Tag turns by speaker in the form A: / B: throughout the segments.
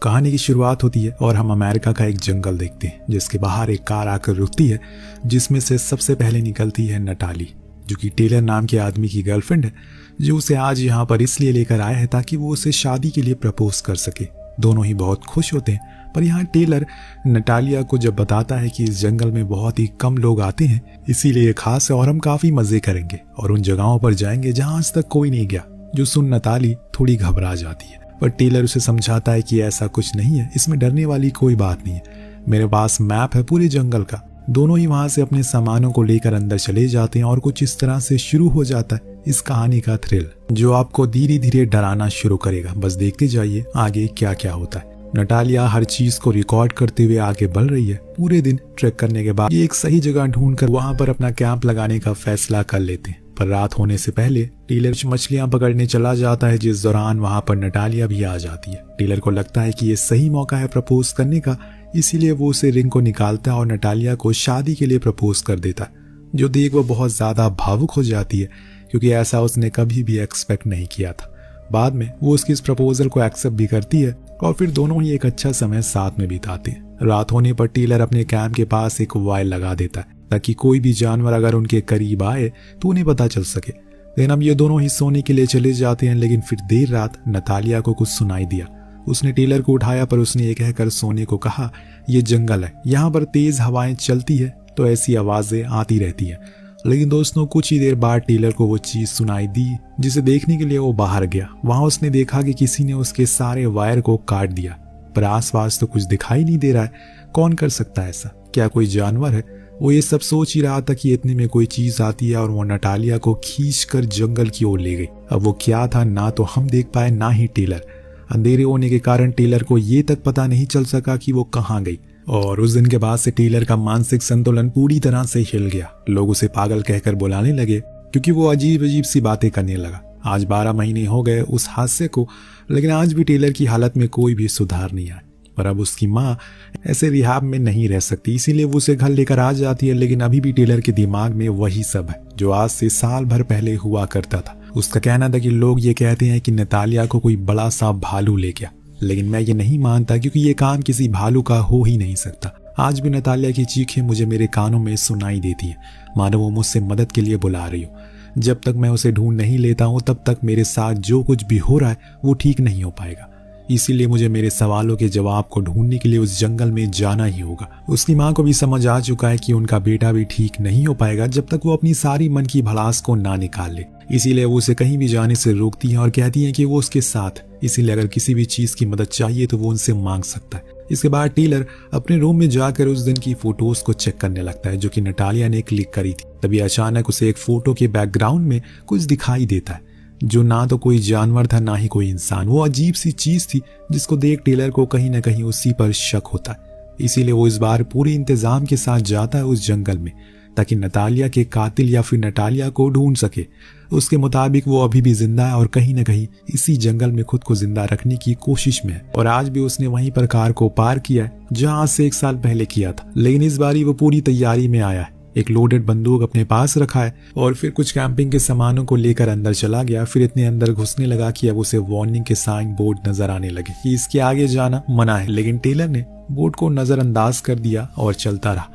A: कहानी की शुरुआत होती है और हम अमेरिका का एक जंगल देखते हैं जिसके बाहर एक कार आकर रुकती है, जिसमें से सबसे पहले निकलती है नटाली, जो कि टेलर नाम के आदमी की गर्लफ्रेंड है, जो उसे आज यहाँ पर इसलिए लेकर आया है ताकि वो उसे शादी के लिए प्रपोज कर सके। दोनों ही बहुत खुश होते हैं, पर यहाँ टेलर नटालिया को जब बताता है कि इस जंगल में बहुत ही कम लोग आते हैं, इसीलिए ये खास है और हम काफी मजे करेंगे और उन जगहों पर जाएंगे जहाँ आज तक कोई नहीं गया। जो सुन नटाली थोड़ी घबरा जाती है, पर टेलर उसे समझाता है कि ऐसा कुछ नहीं है, इसमें डरने वाली कोई बात नहीं है, मेरे पास मैप है पूरे जंगल का। दोनों ही वहां से अपने सामानों को लेकर अंदर चले जाते हैं और कुछ इस तरह से शुरू हो जाता है इस कहानी का थ्रिल, जो आपको धीरे धीरे डराना शुरू करेगा। बस देखते जाइए आगे क्या क्या होता है। नटालिया हर चीज को रिकॉर्ड करते हुए आगे बढ़ रही है। पूरे दिन ट्रैक करने के बाद ये एक सही जगह ढूंढकर वहां पर अपना कैंप लगाने का फैसला कर लेते हैं। पर रात होने से पहले टेलर मछलियां पकड़ने चला जाता है, जिस दौरान वहां पर नटालिया भी आ जाती है। टेलर को लगता है कि ये सही मौका है प्रपोज करने का, इसीलिए वो उसे रिंग को निकालता है और नटालिया को शादी के लिए प्रपोज कर देता है, जो देख वो बहुत ज्यादा भावुक हो जाती है क्योंकि ऐसा उसने कभी भी एक्सपेक्ट नहीं किया था। बाद में वो उसकी इस प्रपोजल को एक्सेप्ट भी करती है और फिर दोनों ही एक अच्छा समय साथ में बिताते हैं। रात होने पर टेलर अपने कैंप के पास एक वायर लगा देता है ताकि कोई भी जानवर अगर उनके करीब आए तो उन्हें पता चल सके। लेकिन अब ये दोनों ही सोने के लिए चले जाते हैं, लेकिन फिर देर रात नतालिया को कुछ सुनाई दिया। उसने टेलर को उठाया, पर उसने ये कहकर सोने को कहा, ये जंगल है, यहाँ पर तेज हवाएं चलती है तो ऐसी आवाजें आती रहती है। लेकिन दोस्तों कुछ ही देर बाद टेलर को वो चीज सुनाई दी जिसे देखने के लिए वो बाहर गया। वहां उसने देखा कि किसी ने उसके सारे वायर को काट दिया, पर आसपास तो कुछ दिखाई नहीं दे रहा है। कौन कर सकता है ऐसा? क्या कोई जानवर है? वो ये सब सोच ही रहा था कि इतने में कोई चीज आती है और वो नटालिया को खींचकर जंगल की ओर ले गई। अब वो क्या था ना तो हम देख पाए ना ही टेलर। अंधेरे होने के कारण टेलर को ये तक पता नहीं चल सका कि वो कहाँ गई। और उस दिन के बाद से टेलर का मानसिक संतुलन पूरी तरह से हिल गया। लोग उसे पागल कहकर बुलाने लगे क्योंकि वो अजीब अजीब सी बातें करने लगा। आज 12 महीने हो गए उस हादसे को, लेकिन आज भी टेलर की हालत में कोई भी सुधार नहीं आया। पर अब उसकी माँ ऐसे रिहाब में नहीं रह सकती, इसीलिए वो उसे घर लेकर आ जाती है। लेकिन अभी भी टेलर के दिमाग में वही सब है जो आज से साल भर पहले हुआ करता था। उसका कहना था कि लोग ये कहते हैं कि नतालिया को कोई बड़ा सा भालू ले गया, लेकिन मैं ये नहीं मानता क्योंकि ये काम किसी भालू का हो ही नहीं सकता। आज भी नतालिया की चीखें मुझे मेरे कानों में सुनाई देती है, मानो वो मुझसे मदद के लिए बुला रही हो। जब तक मैं उसे ढूंढ नहीं लेता हूँ तब तक मेरे साथ जो कुछ भी हो रहा है वो ठीक नहीं हो पाएगा। इसीलिए मुझे मेरे सवालों के जवाब को ढूंढने के लिए उस जंगल में जाना ही होगा। उसकी माँ को भी समझ आ चुका है कि उनका बेटा भी ठीक नहीं हो पाएगा जब तक वो अपनी सारी मन की भड़ास को ना निकाल ले। इसीलिए वो उसे कहीं भी जाने से रोकती है और कहती है कि वो उसके साथ, इसीलिए अगर किसी भी चीज की मदद चाहिए तो वो उनसे मांग सकता है। इसके बाद टेलर अपने रूम में जाकर उस दिन की फोटोज को चेक करने लगता है जो कि नटालिया ने क्लिक करी थी। तभी अचानक उसे एक फोटो के बैकग्राउंड में कुछ दिखाई देता है जो ना तो कोई जानवर था ना ही कोई इंसान। वो अजीब सी चीज थी जिसको देख टेलर को कहीं ना कहीं उसी पर शक होता है। इसीलिए वो इस बार पूरे इंतजाम के साथ जाता है उस जंगल में ताकि नतालिया के कातिल या फिर नटालिया को ढूंढ सके। उसके मुताबिक वो अभी भी जिंदा है और कहीं ना कहीं इसी जंगल में खुद को जिंदा रखने की कोशिश में है। और आज भी उसने वहीं पर कार को पार किया है जहां आज से 1 साल पहले किया था, लेकिन इस बारी वो पूरी तैयारी में आया है। एक लोडेड बंदूक अपने पास रखा है और फिर कुछ कैंपिंग के सामानों को लेकर अंदर चला गया। फिर इतने अंदर घुसने लगा कि अब उसे वार्निंग के साइन बोर्ड नजर आने लगे कि इसके आगे जाना मना है, लेकिन टेलर ने बोर्ड को नजरअंदाज कर दिया और चलता रहा।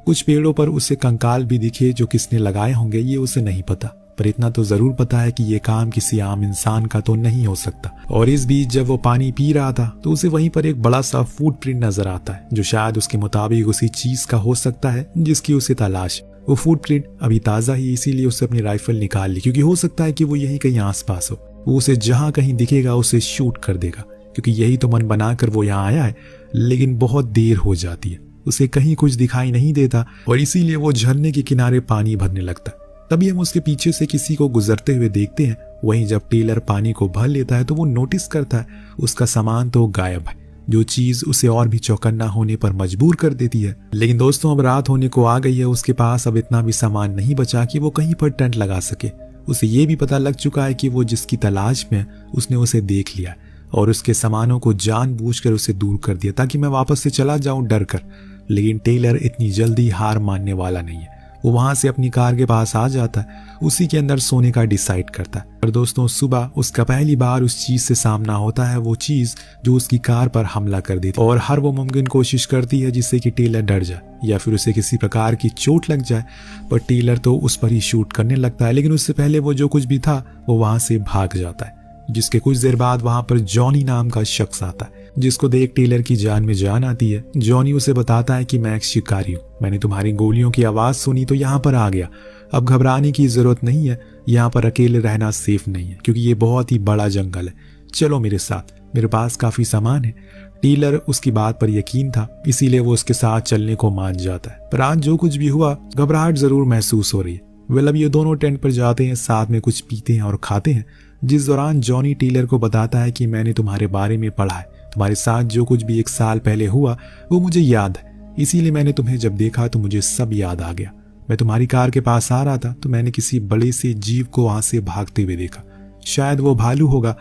A: कुछ पेड़ों पर उसे कंकाल भी दिखे जो किसने लगाए होंगे ये उसे नहीं पता, पर इतना तो जरूर पता है कि ये काम किसी आम इंसान का तो नहीं हो सकता। और इस बीच जब वो पानी पी रहा था तो उसे वहीं पर एक बड़ा सा फुटप्रिंट नजर आता है जो शायद उसके मुताबिक उसी चीज का हो सकता है जिसकी उसे तलाश। वो फुटप्रिंट अभी ताजा ही, इसीलिए उसे अपनी राइफल निकाल ली क्योंकि हो सकता है कि वो यही कहीं आसपास हो। वो उसे जहां कहीं दिखेगा उसे शूट कर देगा क्योंकि यही तो मन बनाकर वो यहाँ आया है। लेकिन बहुत देर हो जाती है, उसे कहीं कुछ दिखाई नहीं देता और इसीलिए वो झरने के किनारे पानी भरने लगता है। तभी हम उसके पीछे से किसी को गुजरते हुए देखते हैं। वहीं जब टेलर पानी को भर लेता है तो वो नोटिस करता है उसका सामान तो गायब है, जो चीज उसे और भी चौकन्ना होने पर मजबूर कर देती है। लेकिन दोस्तों अब रात होने को आ गई है, उसके पास अब इतना भी सामान नहीं बचा कि वो कहीं पर टेंट लगा सके। उसे ये भी पता लग चुका है कि वो जिसकी तलाश में उसने उसे देख लिया और उसके सामानों को जानबूझकर उसे दूर कर दिया ताकि मैं वापस से चला जाऊं डर कर। लेकिन टेलर इतनी जल्दी हार मानने वाला नहीं है। वो वहां से अपनी कार के पास आ जाता है, उसी के अंदर सोने का डिसाइड करता है। पर दोस्तों सुबह उसका पहली बार उस चीज से सामना होता है, वो चीज जो उसकी कार पर हमला कर देती और हर वो मुमकिन कोशिश करती है जिससे कि टेलर डर जाए या फिर उसे किसी प्रकार की चोट लग जाए। पर टेलर तो उस पर ही शूट करने लगता है, लेकिन उससे पहले वो जो कुछ भी था वो वहां से भाग जाता है। जिसके कुछ देर बाद वहां पर जॉनी नाम का शख्स आता है, जिसको देख टेलर की जान में जान आती है। जॉनी उसे बताता है कि मैं एक शिकारी हूँ, मैंने तुम्हारी गोलियों की आवाज सुनी तो यहाँ पर आ गया। अब घबराने की जरूरत नहीं है, यहाँ पर अकेले रहना सेफ नहीं है क्योंकि ये बहुत ही बड़ा जंगल है। चलो मेरे साथ, मेरे पास काफी सामान है। टेलर उसकी बात पर यकीन था, इसीलिए वो उसके साथ चलने को मान जाता है। पर आज जो कुछ भी हुआ, घबराहट जरूर महसूस हो रही है। वेल अब ये दोनों टेंट पर जाते हैं, साथ में कुछ पीते हैं और खाते हैं। जिस दौरान जॉनी टेलर को बताता है कि मैंने तुम्हारे बारे में पढ़ा है, तुम्हारे साथ जो कुछ भी 1 साल पहले हुआ वो मुझे याद है, इसीलिए मैंने तुम्हें जब देखा तो मुझे सब याद आ गया। मैं तुम्हारी कार के पास आ रहा था तो मैंने किसी बड़े से जीव को वहां से भागते हुए देखा, शायद वो भालू होगा।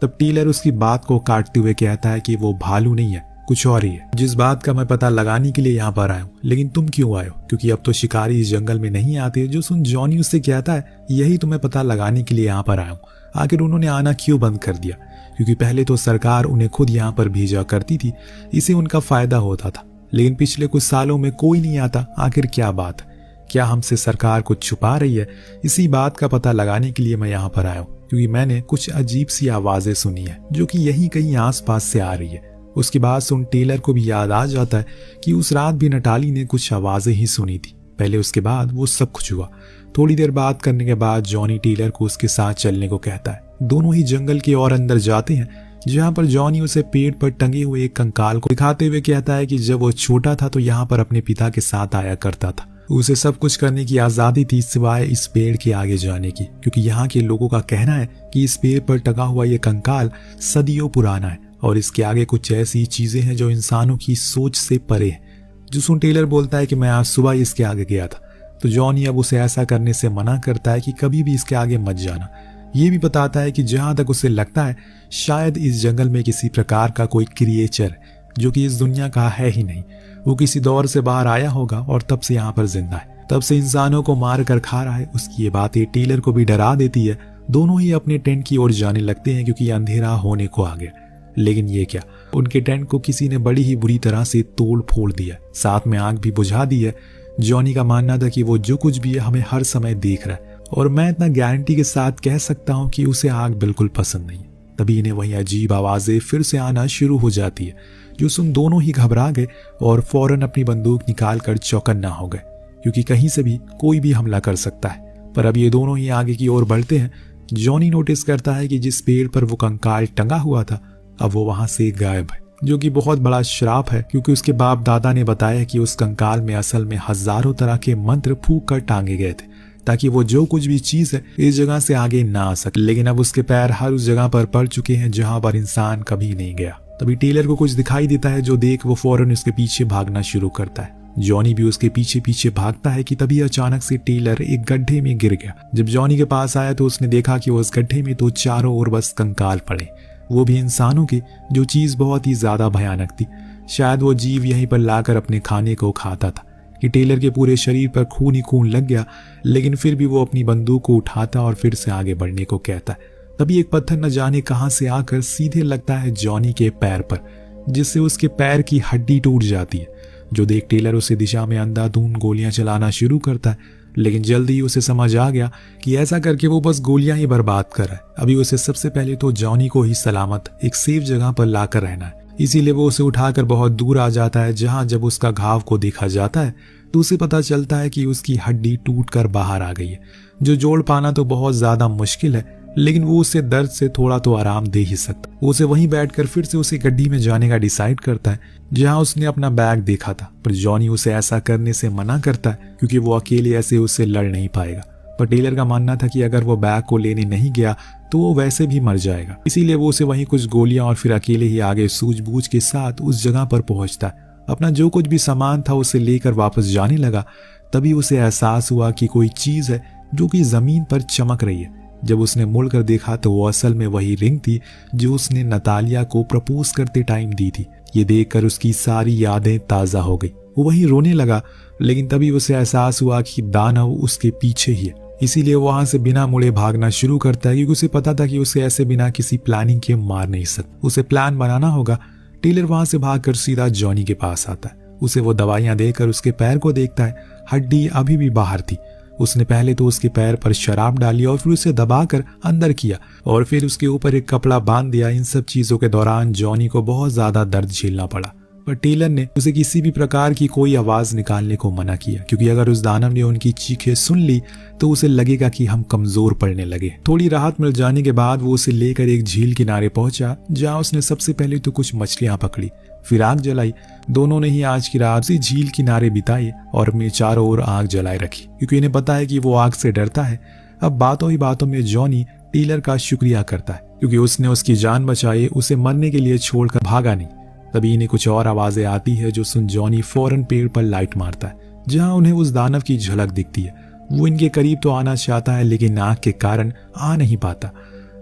A: तब टेलर उसकी बात को काटते हुए कहता है कि वो भालू नहीं है, कुछ और ही है, जिस बात का मैं पता लगाने के लिए यहाँ पर आया हूँ। लेकिन तुम क्यों आए हो? क्योंकि अब तो शिकारी इस जंगल में नहीं आते। जो सुन जॉनी उससे कहता है, यही तुम्हें पता लगाने के लिए यहाँ पर आया हूँ। आखिर उन्होंने आना क्यों बंद कर दिया? क्योंकि पहले तो सरकार उन्हें खुद यहाँ पर भेजा करती थी, इससे उनका फायदा होता था। लेकिन पिछले कुछ सालों में कोई नहीं आता। आखिर क्या बात है? क्या हमसे सरकार कुछ छुपा रही है? इसी बात का पता लगाने के लिए मैं यहाँ पर आया हूँ, क्योंकि मैंने कुछ अजीब सी आवाजें सुनी है जो कि यहीं कहीं आसपास से आ रही है। उसकी बात सुन टेलर को भी याद आ जाता है कि उस रात भी नटाली ने कुछ आवाजें ही सुनी थी पहले, उसके बाद वो सब कुछ हुआ। थोड़ी देर बात करने के बाद जॉनी टेलर को उसके साथ चलने को कहता है। दोनों ही जंगल के और अंदर जाते हैं, जहाँ पर जॉनी उसे पेड़ पर टंगे हुए एक कंकाल को दिखाते हुए कहता है कि जब वो छोटा था तो यहाँ पर अपने पिता के साथ आया करता था। उसे सब कुछ करने की आजादी थी सिवाय इस पेड़ के आगे जाने की, क्योंकि यहाँ के लोगों का कहना है कि इस पेड़ पर टंगा हुआ ये कंकाल सदियों पुराना है और इसके आगे कुछ ऐसी चीजें हैं जो इंसानों की सोच से परे है। जो सुन टेलर बोलता है कि मैं आज सुबह इसके आगे गया था। तो जॉनी अब उसे ऐसा करने से मना करता है कि कभी भी इसके आगे मत जाना। ये भी बताता है कि जहां तक उसे लगता है शायद इस जंगल में किसी प्रकार का कोई क्रिएचर जो कि इस दुनिया का है ही नहीं, वो किसी दौर से बाहर आया होगा और तब से यहाँ पर जिंदा है, तब से इंसानों को मार कर खा रहा है। उसकी ये बातें टेलर को भी डरा देती है। दोनों ही अपने टेंट की ओर जाने लगते हैं क्योंकि अंधेरा होने को आ गया। लेकिन ये क्या, उनके टेंट को किसी ने बड़ी ही बुरी तरह से तोड़ फोड़ दिया, साथ में आग भी बुझा दी है। जॉनी का मानना था कि वो जो कुछ भी है हमें हर समय देख रहा है और मैं इतना गारंटी के साथ कह सकता हूँ कि उसे आग बिल्कुल पसंद नहीं। तभी इन्हें वही अजीब आवाजें फिर से आना शुरू हो जाती है, जो सुन दोनों ही घबरा गए और फौरन अपनी बंदूक निकाल कर चौकन्ना हो गए, क्योंकि कहीं से भी कोई भी हमला कर सकता है। पर अब ये दोनों ही आगे की ओर बढ़ते हैं। जॉनी नोटिस करता है कि जिस पेड़ पर वो कंकाल टंगा हुआ था अब वो वहां से गायब है, जो कि बहुत बड़ा श्राप है, क्योंकि उसके बाप दादा ने बताया कि उस कंकाल में असल में हजारों तरह के मंत्र फूंक कर टांगे गए थे ताकि वो जो कुछ भी चीज है इस जगह से आगे ना आ सके। लेकिन अब उसके पैर हर उस जगह पर पड़ चुके हैं जहां पर इंसान कभी नहीं गया। तभी टेलर को कुछ दिखाई देता है, जो देख वो फौरन उसके पीछे भागना शुरू करता है। जॉनी भी उसके पीछे पीछे भागता है कि तभी अचानक से टेलर एक गड्ढे में गिर गया। जब जॉनी के पास आया तो उसने देखा कि उस गड्ढे में तो चारों ओर बस कंकाल पड़े, वो भी इंसानों के, जो चीज बहुत ही ज्यादा भयानक थी। शायद वो जीव यहीं पर लाकर अपने खाने को खाता था कि टेलर के पूरे शरीर पर खून ही खून लग गया। लेकिन फिर भी वो अपनी बंदूक को उठाता और फिर से आगे बढ़ने को कहता है। तभी एक पत्थर न जाने कहां से आकर सीधे लगता है जॉनी के पैर पर, जिससे उसके पैर की हड्डी टूट जाती है। जो देख टेलर उसे दिशा में अंधाधुंध गोलियां चलाना शुरू करता है, लेकिन जल्दी ही उसे समझ आ गया कि ऐसा करके वो बस गोलियां ही बर्बाद कर रहा है। अभी उसे सबसे पहले तो जॉनी को ही सलामत एक सेफ जगह पर लाकर रहना है, इसीलिए वो उसे उठाकर बहुत दूर आ जाता है, जहां जब उसका घाव को देखा जाता है तो उसे पता चलता है कि उसकी हड्डी टूटकर बाहर आ गई है, जो जोड़ पाना तो बहुत ज्यादा मुश्किल है, लेकिन वो उसे दर्द से थोड़ा तो आराम दे ही सकता। वो उसे वहीं बैठकर फिर से उसे गड्डी में जाने का डिसाइड करता है जहां उसने अपना बैग देखा था। पर जॉनी उसे ऐसा करने से मना करता है क्योंकि वो अकेले ऐसे उससे लड़ नहीं पाएगा। पर टेलर का मानना था कि अगर वो बैग को लेने नहीं गया तो वो वैसे भी मर जाएगा, इसीलिए वो उसे वहीं कुछ गोलियां और फिर अकेले ही आगे सूझबूझ के साथ उस जगह पर पहुंचता है। अपना जो कुछ भी सामान था उसे लेकर वापस जाने लगा। तभी उसे एहसास हुआ कि कोई चीज है जो कि जमीन पर चमक रही है। जब उसने मुड़कर देखा तो वो असल में वही रिंग थी जो उसने नतालिया को प्रपोज करते टाइम दी थी। ये देखकर उसकी सारी यादें ताज़ा हो गई। वो वहीं रोने लगा, लेकिन तभी उसे एहसास हुआ कि दानव उसके पीछे ही है। इसीलिए वहां से बिना मुड़े भागना शुरू करता है, क्योंकि उसे पता था कि उसे ऐसे बिना किसी प्लानिंग के मार नहीं सकता। उसे प्लान बनाना होगा। टेलर वहां से भागकर सीधा जॉनी के पास आता है। उसे वो दवाइयां देकर उसके पैर को देखता है। हड्डी अभी भी बाहर थी। उसने पहले तो उसके पैर पर शराब डाली और फिर उसे दबाकर अंदर किया और फिर उसके ऊपर एक कपड़ा बांध दिया। इन सब चीजों के दौरान जॉनी को बहुत ज्यादा दर्द झेलना पड़ा, पर टेलर ने उसे किसी भी प्रकार की कोई आवाज निकालने को मना किया, क्योंकि अगर उस दानव ने उनकी चीखें सुन ली तो उसे लगेगा कि हम कमजोर पड़ने लगे। थोड़ी राहत मिल जाने के बाद वो उसे लेकर एक झील किनारे पहुंचा, जहां उसने सबसे पहले तो कुछ मछलियां पकड़ी, फिर आग जलाई। दोनों ने ही आज की रात उसी झील किनारे बिताई और अपने चारों ओर आग जलाए रखी, क्योंकि इन्हें पता है कि वो आग से डरता है। अब बातों ही बातों में जॉनी टेलर का शुक्रिया करता है, क्योंकि उसने उसकी जान बचाई, उसे मरने के लिए छोड़कर भागा नहीं। तभी इन्हें कुछ और आवाजें आती है, जो सुन जॉनी फौरन पेड़ पर लाइट मारता है, जहां उन्हें उस दानव की झलक दिखती है। वो इनके करीब तो आना चाहता है, लेकिन आग के कारण आ नहीं पाता।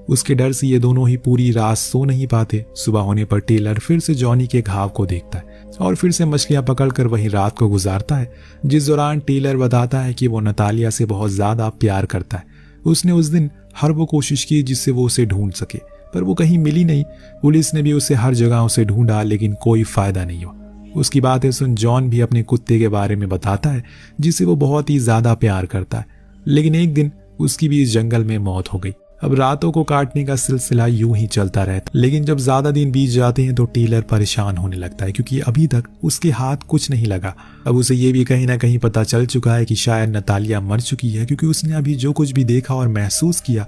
A: उसके डर से ये दोनों ही पूरी रात सो नहीं पाते। सुबह होने पर टेलर फिर से जॉनी के घाव को देखता है और फिर से मछलियां पकड़कर वहीं रात को गुजारता है, जिस दौरान टेलर बताता है कि वो नतालिया से बहुत ज्यादा प्यार करता है। उसने उस दिन हर वो कोशिश की जिससे वो उसे ढूंढ सके, पर वो कहीं मिली नहीं। पुलिस ने भी उसे हर जगह उसे ढूंढा, लेकिन कोई फायदा नहीं हुआ। उसकी बातें सुन जॉन भी अपने कुत्ते के बारे में बताता है, जिसे वो बहुत ही ज्यादा प्यार करता है। लेकिन एक दिन उसकी भी इस जंगल में मौत हो गई। अब रातों को काटने का सिलसिला यूं ही चलता रहता, लेकिन जब ज्यादा दिन बीत जाते हैं तो टेलर परेशान होने लगता है, क्योंकि अभी तक उसके हाथ कुछ नहीं लगा। अब उसे ये भी कहीं ना कहीं पता चल चुका है कि शायद नतालिया मर चुकी है, क्योंकि उसने अभी जो कुछ भी देखा और महसूस किया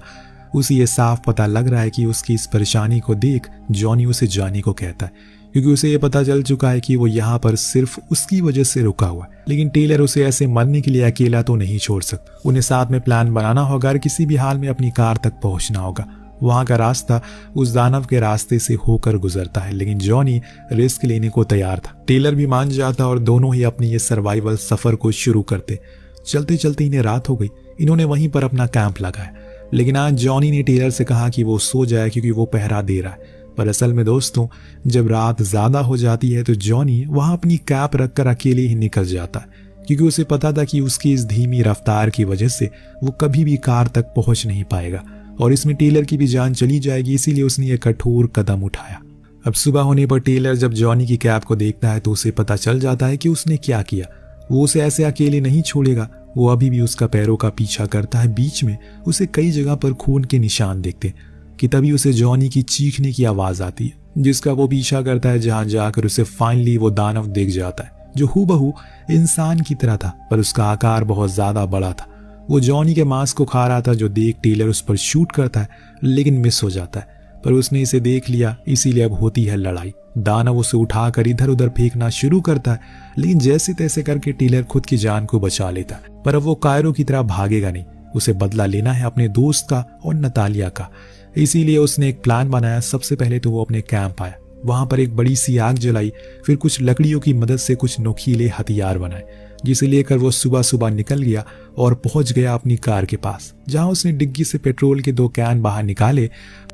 A: उसे ये साफ पता लग रहा है कि उसकी इस परेशानी को देख जॉनी उसे जाने को कहता है, क्योंकि उसे ये पता चल चुका है कि वो यहाँ पर सिर्फ उसकी वजह से रुका हुआ है। लेकिन टेलर उसे ऐसे मरने के लिए अकेला तो नहीं छोड़ सकता। उन्हें साथ में प्लान बनाना होगा और किसी भी हाल में अपनी कार तक पहुंचना होगा। वहां का रास्ता उस दानव के रास्ते से होकर गुजरता है, लेकिन जॉनी रिस्क लेने को तैयार था। टेलर भी मान जाता और दोनों ही अपनी ये सर्वाइवल सफर को शुरू करते। चलते चलते इन्हें रात हो गई। इन्होंने वहीं पर अपना कैंप लगाया, लेकिन आज जॉनी ने टेलर से कहा कि वो सो जाए, क्योंकि वो पहरा दे रहा है। पर असल में दोस्तों, जब रात ज्यादा हो जाती है तो जॉनी वहां अपनी कैप रखकर अकेले ही निकल जाता है, क्योंकि उसे पता था कि उसकी इस धीमी रफ्तार की वजह से वो कभी भी कार तक पहुंच नहीं पाएगा और इसमें टेलर की भी जान चली जाएगी। इसीलिए उसने एक कठोर कदम उठाया। अब सुबह होने पर टेलर जब जॉनी की कैप को देखता है तो उसे पता चल जाता है कि उसने क्या किया। वो उसे ऐसे अकेले नहीं छोड़ेगा। वो अभी भी उसका पैरों का पीछा करता है। बीच में उसे कई जगह पर खून के निशान दिखते कि तभी उसे जॉनी की चीखने की आवाज आती है, जिसका वो पीछा करता है, जहां जाकर उसे फाइनली वो दानव दिख जाता है, जो हूबहू इंसान की तरह था, पर उसका आकार बहुत ज्यादा बड़ा था। वो जॉनी के मांस को खा रहा था, जो देख टेलर उस पर शूट करता है, लेकिन मिस हो जाता है। पर उसने इसे देख लिया, इसीलिए अब होती है लड़ाई। दानव उसे उठाकर इधर उधर फेंकना शुरू करता है, लेकिन जैसे तैसे करके टेलर खुद की जान को बचा लेता है। पर अब वो कायरो की तरह भागेगा नहीं। उसे बदला लेना है अपने दोस्त का और नतालिया का। इसीलिए उसने एक प्लान बनाया। सबसे पहले तो वो अपने कैंप आया, वहां पर एक बड़ी सी आग जलाई, फिर कुछ लकड़ियों की मदद से कुछ नोकीले हथियार बनाए, जिसे लेकर वो सुबह सुबह निकल गया और पहुंच गया अपनी कार के पास, जहां उसने डिग्गी से पेट्रोल के 2 कैन बाहर निकाले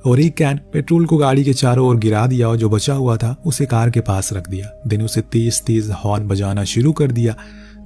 A: और एक कैन पेट्रोल को गाड़ी के चारों ओर गिरा दिया और जो बचा हुआ था उसे कार के पास रख दिया। देन उसे तेज तेज हॉर्न बजाना शुरू कर दिया,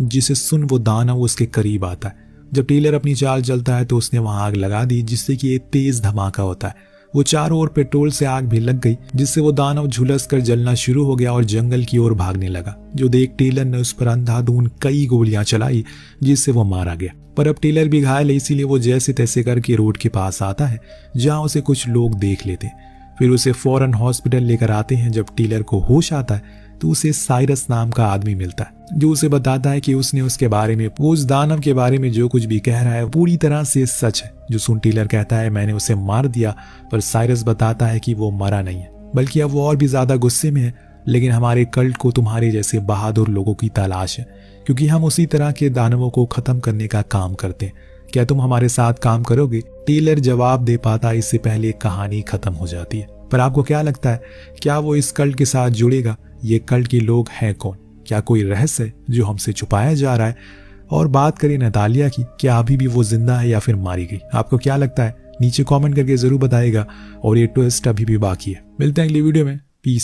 A: जिसे सुन वो दानव उसके करीब आता है। जब टेलर अपनी चाल चलता है तो उसने वहां आग लगा दी, जिससे कि एक तेज धमाका होता है। वो चारों ओर पेट्रोल से आग भी लग गई, जिससे वो दानव झुलस कर जलना शुरू हो गया और जंगल की ओर भागने लगा। जो देख टेलर ने उस पर अंधाधुंध कई गोलियां चलाई, जिससे वो मारा गया। पर अब टेलर भी घायल है, इसीलिए वो जैसे तैसे करके रोड के पास आता है, जहां उसे कुछ लोग देख लेते। फिर उसे फौरन हॉस्पिटल लेकर आते हैं। जब टेलर को होश आता है तो उसे साइरस नाम का आदमी मिलता है, जो उसे बताता है कि उसने उसके बारे में, वो उस दानव के बारे में जो कुछ भी कह रहा है पूरी तरह से सच है। जो सुन टेलर कहता है मैंने उसे मार दिया, पर साइरस बताता है कि वो मरा नहीं है, बल्कि अब वो और भी ज्यादा गुस्से में है। लेकिन हमारे कल्ट को तुम्हारे जैसे बहादुर लोगों की तलाश है, क्योंकि हम उसी तरह के दानवों को खत्म करने का काम करते हैं। क्या तुम हमारे साथ काम करोगे? टेलर जवाब दे पाता इससे पहले कहानी खत्म हो जाती है। पर आपको क्या लगता है, क्या वो इस कल्ट के साथ जुड़ेगा? ये कल्ट के लोग हैं कौन? क्या कोई रहस्य है जो हमसे छुपाया जा रहा है? और बात करें नतालिया की, क्या अभी भी वो जिंदा है या फिर मारी गई? आपको क्या लगता है? नीचे कमेंट करके ज़रूर बताइएगा। और ये ट्विस्ट अभी भी बाकी है। मिलते हैं अगली वीडियो में। पीस।